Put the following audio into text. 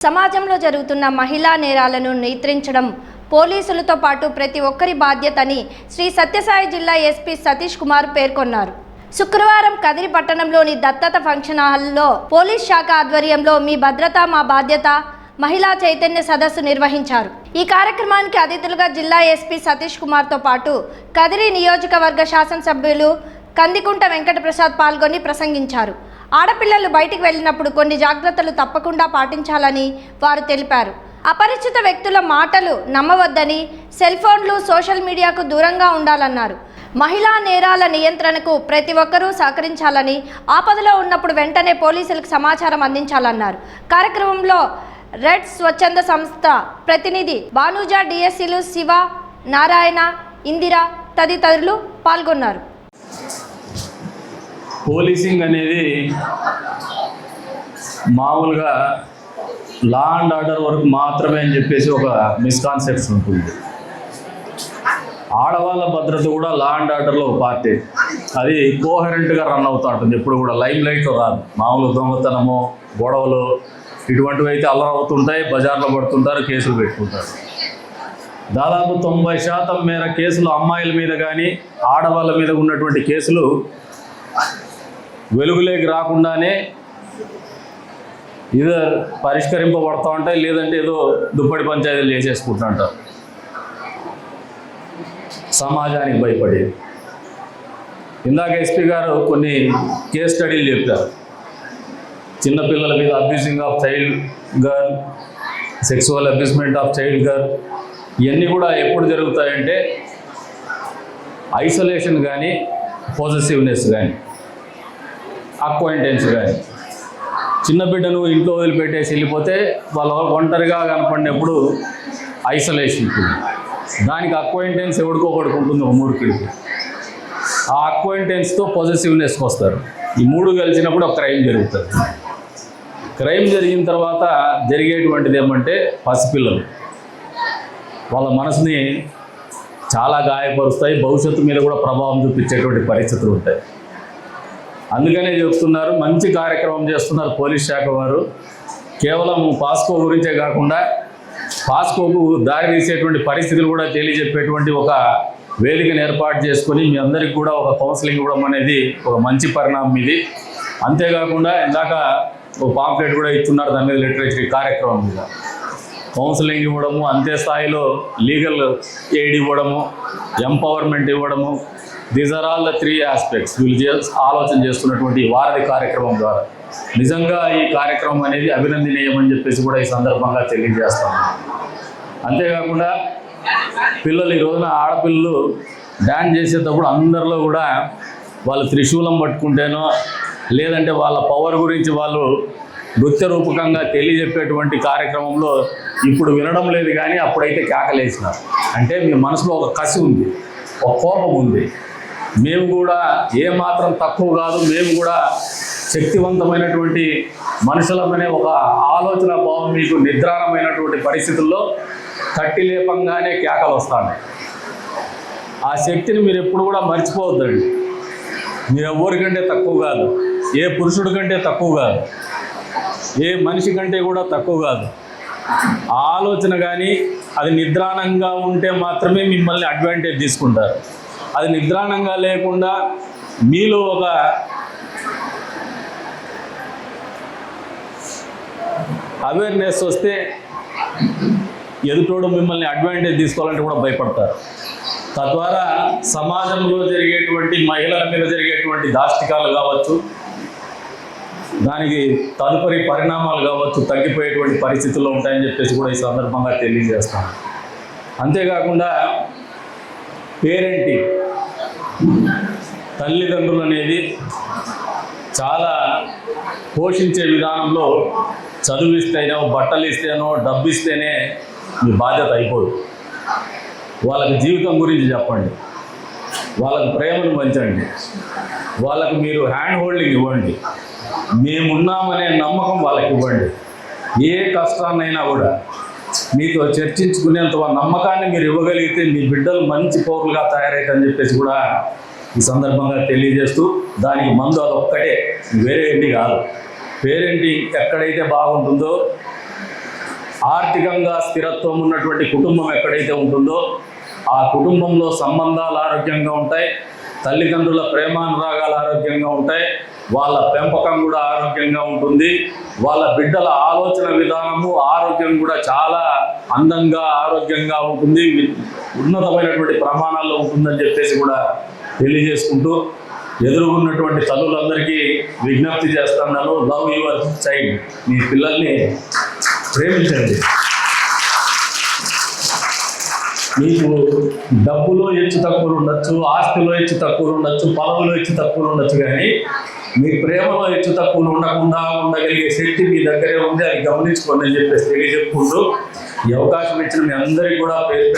సమాజంలో జరుగుతున్న మహిళా నేరాలను నియంత్రించడం పోలీసులతో పాటు ప్రతి ఒక్కరి బాధ్యతని శ్రీ సత్యసాయి జిల్లా ఎస్పీ సతీష్ కుమార్ పేర్కొన్నారు. శుక్రవారం కదిరి పట్టణంలోని దత్తత ఫంక్షన్ హాల్లో పోలీస్ శాఖ ఆధ్వర్యంలో మీ భద్రత మా బాధ్యత మహిళా చైతన్య సదస్సు నిర్వహించారు. ఈ కార్యక్రమానికి అతిథులుగా జిల్లా ఎస్పీ సతీష్ కుమార్తో పాటు కదిరి నియోజకవర్గ శాసనసభ్యులు కందికుంట వెంకటప్రసాద్ పాల్గొని ప్రసంగించారు. ఆడపిల్లలు బయటికి వెళ్ళినప్పుడు కొన్ని జాగ్రత్తలు తప్పకుండా పాటించాలని వారు తెలిపారు. అపరిచిత వ్యక్తుల మాటలు నమ్మవద్దని, సెల్ ఫోన్లు, సోషల్ మీడియాకు దూరంగా ఉండాలన్నారు. మహిళా నేరాల నియంత్రణకు ప్రతి ఒక్కరూ సహకరించాలని, ఆపదలో ఉన్నప్పుడు వెంటనే పోలీసులకు సమాచారం అందించాలన్నారు. కార్యక్రమంలో రెడ్ స్వచ్ఛంద సంస్థ ప్రతినిధి భానుజా, డిఎస్సీలు శివ, నారాయణ, ఇందిరా తదితరులు పాల్గొన్నారు. పోలీసింగ్ అనేది మామూలుగా లా అండ్ ఆర్డర్ వరకు మాత్రమే అని చెప్పేసి ఒక మిస్కాన్సెప్షన్ ఉంటుంది. ఆడవాళ్ళ భద్రత కూడా లా అండ్ ఆర్డర్లో ఒక పార్టీ. అది కోహరెంట్గా రన్ అవుతూ ఉంటుంది. ఎప్పుడు కూడా లైమ్ లైట్లో రాదు. మామూలు దొంగతనము, గొడవలు ఇటువంటివి అయితే అల్లరవుతుంటాయి, బజార్లో పడుతుంటారు, కేసులు పెట్టుకుంటారు. దాదాపు 90% మేర కేసులు అమ్మాయిల మీద కానీ ఆడవాళ్ళ మీద ఉన్నటువంటి కేసులు వెలుగులోకి రాకుండానే ఏదో పరిష్కరింపబడుతూ ఉంటాయి, లేదంటే ఏదో దుప్పటి పంచాయతీలు చేసేసుకుంటుంటారు సమాజానికి భయపడి. ఇందాక ఎస్పీ గారు కొన్ని కేస్ స్టడీలు చెప్పారు. చిన్నపిల్లల మీద abusing of child girl, sexual అబ్యూస్మెంట్ of child girl, ఇవన్నీ కూడా ఎప్పుడు జరుగుతాయంటే ఐసోలేషన్ కానీ, పొజెసివ్నెస్ కానీ, అక్వైంటెన్స్ కానీ. చిన్న బిడ్డను ఇంట్లో వదిలిపెట్టేసి వెళ్ళిపోతే వాళ్ళ ఒంటరిగా కనపడినప్పుడు ఐసోలేషన్ ఉంటుంది. దానికి అక్వైంటెన్స్ ఎవరికో ఒకటికి ఉంటుంది, ఒక మూడుకిడికి. ఆ అక్వైంటెన్స్తో పొజెసివ్నెస్కి వస్తారు. ఈ మూడు కలిసినప్పుడు ఒక క్రైమ్ జరుగుతుంది. క్రైమ్ జరిగిన తర్వాత జరిగేటువంటిది ఏమంటే పసిపిల్లలు వాళ్ళ మనసుని చాలా గాయపరుస్తాయి, భవిష్యత్తు మీద కూడా ప్రభావం చూపించేటువంటి పరిస్థితులు ఉంటాయి. అందుకనే చెప్తున్నారు, మంచి కార్యక్రమం చేస్తున్నారు పోలీస్ శాఖ వారు. కేవలం పాస్కో గురించే కాకుండా పాస్కోకు దారి తీసేటువంటి పరిస్థితులు కూడా తెలియజెప్పేటువంటి ఒక వేదికను ఏర్పాటు చేసుకొని మీ అందరికీ కూడా ఒక కౌన్సిలింగ్ ఇవ్వడం అనేది ఒక మంచి పరిణామం ఇది. అంతేకాకుండా ఇందాక ఒక పాంప్లెట్ కూడా ఇస్తున్నారు దాని మీద, లిటరేచర్ కార్యక్రమం మీద కౌన్సిలింగ్ ఇవ్వడము, అంతే స్థాయిలో లీగల్ ఎయిడ్ ఇవ్వడము, ఎంపవర్మెంట్ ఇవ్వడము. These are all the 3 aspects వీళ్ళు ఆలోచన చేస్తున్నటువంటి వారధి కార్యక్రమం ద్వారా. నిజంగా ఈ కార్యక్రమం అనేది అభినందనీయమని చెప్పేసి కూడా ఈ సందర్భంగా తెలియజేస్తాం. అంతేకాకుండా పిల్లలు ఈ రోజున ఆడపిల్లలు డ్యాన్స్ చేసేటప్పుడు అందరిలో కూడా వాళ్ళు త్రిశూలం పట్టుకుంటేనో, లేదంటే వాళ్ళ పవర్ గురించి వాళ్ళు నృత్య రూపకంగా తెలియజెప్పేటువంటి కార్యక్రమంలో ఇప్పుడు వినడం లేదు, కానీ అప్పుడైతే కేకలేసినారు. అంటే మీ మనసులో ఒక కసి ఉంది, ఒక కోపం ఉంది. మేము కూడా ఏమాత్రం తక్కువ కాదు, మేము కూడా శక్తివంతమైనటువంటి మనుషులమనే ఒక ఆలోచన భావం మీకు నిద్రాణమైనటువంటి పరిస్థితుల్లో తట్టి లేపంగానే కేకలు వస్తాయి. ఆ శక్తిని మీరు ఎప్పుడు కూడా మర్చిపోవద్దండి. మీరు ఎవరికంటే తక్కువ కాదు, ఏ పురుషుడి కంటే తక్కువ కాదు, ఏ మనిషి కంటే కూడా తక్కువ కాదు. ఆ ఆలోచన కానీ అది నిద్రాణంగా ఉంటే మాత్రమే మిమ్మల్ని అడ్వాంటేజ్ తీసుకుంటారు. అది నిద్రాణంగా లేకుండా మీలో ఒక అవేర్నెస్ వస్తే ఎదుటోడు మిమ్మల్ని అడ్వాంటేజ్ తీసుకోవాలంటే కూడా భయపడతారు. తద్వారా సమాజంలో జరిగేటువంటి మహిళల మీద జరిగేటువంటి దాష్టికాలు కావచ్చు, దానికి తదుపరి పరిణామాలు కావచ్చు, తగ్గిపోయేటువంటి పరిస్థితుల్లో ఉంటాయని చెప్పేసి కూడా ఈ సందర్భంగా తెలియజేస్తాను. అంతేకాకుండా పేరెంటింగ్, తల్లిదండ్రులు అనేది చాలా పోషించే విధానంలో చదువిస్తేనో, బట్టలు ఇస్తేనో, డబ్బు ఇస్తేనే మీ బాధ్యత అయిపోదు. వాళ్ళకి జీవితం గురించి చెప్పండి, వాళ్ళకు ప్రేమను పంచండి, వాళ్ళకు మీరు హ్యాండ్ హోల్డింగ్ ఇవ్వండి, మేమున్నామనే నమ్మకం వాళ్ళకి ఇవ్వండి. ఏ కష్టాన్నైనా కూడా మీతో చర్చించుకునేంత నమ్మకాన్ని మీరు ఇవ్వగలిగితే మీ బిడ్డలు మంచి పౌరులుగా తయారైతని చెప్పేసి కూడా ఈ సందర్భంగా తెలియజేస్తూ, దానికి మందు అదొక్కటే, వేరే ఏంటి కాదు. పేరెంటింగ్ ఎక్కడైతే బాగుంటుందో ఆర్థికంగా స్థిరత్వం ఉన్నటువంటి కుటుంబం ఎక్కడైతే ఉంటుందో ఆ కుటుంబంలో సంబంధాలు ఆరోగ్యంగా ఉంటాయి, తల్లిదండ్రుల ప్రేమానురాగాలు ఆరోగ్యంగా ఉంటాయి, వాళ్ళ పెంపకం కూడా ఆరోగ్యంగా ఉంటుంది, వాళ్ళ బిడ్డల ఆలోచన విధానము ఆరోగ్యం కూడా చాలా అందంగా ఆరోగ్యంగా ఉంటుంది, ఉన్నతమైనటువంటి ప్రమాణాల్లో ఉంటుందని చెప్పేసి కూడా తెలియజేసుకుంటూ ఎదురుగున్నటువంటి తల్లులందరికీ విజ్ఞప్తి చేస్తున్నాను. Love your child. మీ పిల్లల్ని ప్రేమించండి. మీకు డబ్బులో హెచ్చు తక్కువలు ఉండొచ్చు, ఆస్తిలో హెచ్చు తక్కువలు ఉండొచ్చు, పదవులో హెచ్చు తక్కువలు ఉండొచ్చు, కానీ మీ ప్రేమలో హెచ్చు తక్కువలు ఉండకుండా ఉండగలిగే శక్తి మీ దగ్గరే ఉంది. అది గమనించుకోండి అని చెప్పేసి తెలియజెప్పుకుంటూ ఈ అవకాశం ఇచ్చిన మీ అందరికీ కూడా పేరు